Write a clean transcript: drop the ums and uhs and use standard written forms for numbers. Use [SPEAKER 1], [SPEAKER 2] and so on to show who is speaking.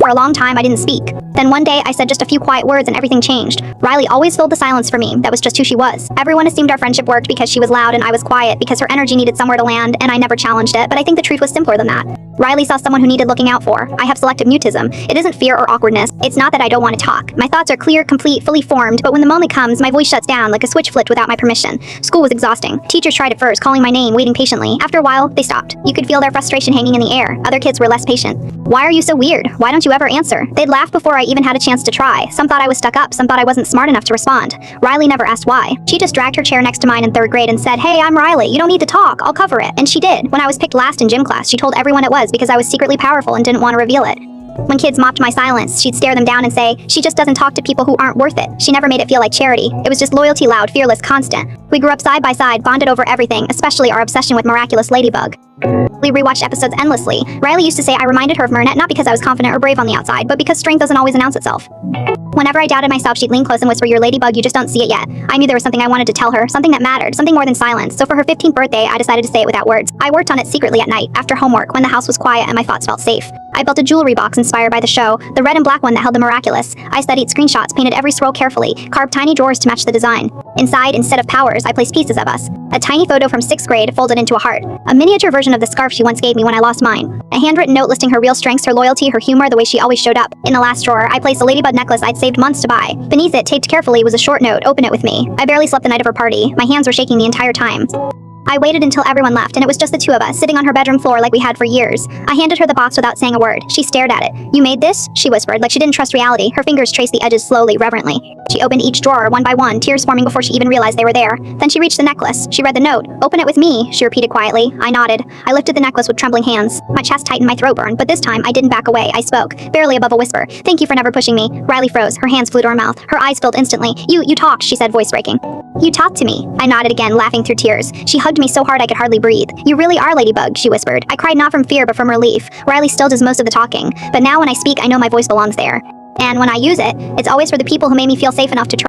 [SPEAKER 1] For a long time, I didn't speak. Then one day, I said just a few quiet words and everything changed. Riley always filled the silence for me. That was just who she was. Everyone assumed our friendship worked because she was loud and I was quiet, because her energy needed somewhere to land, and I never challenged it, but I think the truth was simpler than that. Riley saw someone who needed looking out for. I have selective mutism. It isn't fear or awkwardness. It's not that I don't want to talk. My thoughts are clear, complete, fully formed, but when the moment comes, my voice shuts down like a switch flipped without my permission. School was exhausting. Teachers tried at first, calling my name, waiting patiently. After a while, they stopped. You could feel their frustration hanging in the air. Other kids were less patient. Why are you so weird? Why don't you ever answer? They'd laugh before I even had a chance to try. Some thought I was stuck up. Some thought I wasn't smart enough to respond. Riley never asked why. She just dragged her chair next to mine in 3rd grade and said, "Hey, I'm Riley. You don't need to talk. I'll cover it." And she did. When I was picked last in gym class, she told everyone it was because I was secretly powerful and didn't want to reveal it. When kids mocked my silence, she'd stare them down and say, "She just doesn't talk to people who aren't worth it." She never made it feel like charity. It was just loyalty, loud, fearless, constant. We grew up side by side, bonded over everything, especially our obsession with miraculous Ladybug. We rewatched episodes endlessly. Riley used to say I reminded her of Marinette not because I was confident or brave on the outside, but because strength doesn't always announce itself. Whenever I doubted myself, she'd lean close and whisper, "You're Ladybug, you just don't see it yet." I knew there was something I wanted to tell her, something that mattered, something more than silence. So for her 15th birthday, I decided to say it without words. I worked on it secretly at night, after homework, when the house was quiet and my thoughts felt safe. I built a jewelry box inspired by the show, the red and black one that held the miraculous. I studied screenshots, painted every scroll carefully, carved tiny drawers to match the design. Inside, instead of powers, I placed pieces of us. A tiny photo from 6th grade folded into a heart. A miniature version of the scarf she once gave me when I lost mine. A handwritten note listing her real strengths, her loyalty, her humor, the way she always showed up. In the last drawer, I placed a ladybug necklace I'd saved months to buy. Beneath it, taped carefully, was a short note, "Open it with me." I barely slept the night of her party. My hands were shaking the entire time. I waited until everyone left, and it was just the two of us, sitting on her bedroom floor like we had for years. I handed her the box without saying a word. She stared at it. "You made this?" she whispered, like she didn't trust reality. Her fingers traced the edges slowly, reverently. She opened each drawer, one by one, tears forming before she even realized they were there. Then she reached the necklace. She read the note. "Open it with me," she repeated quietly. I nodded. I lifted the necklace with trembling hands. My chest tightened, my throat burned, but this time I didn't back away. I spoke, barely above a whisper. "Thank you for never pushing me." Riley froze. Her hands flew to her mouth. Her eyes filled instantly. You talked," she said, voice breaking. "You talked to me." I nodded again, laughing through tears. She hugged me so hard I could hardly breathe. "You really are Ladybug," she whispered. I cried not from fear but from relief. Riley still does most of the talking, but now when I speak I know my voice belongs there. And when I use it, it's always for the people who made me feel safe enough to try.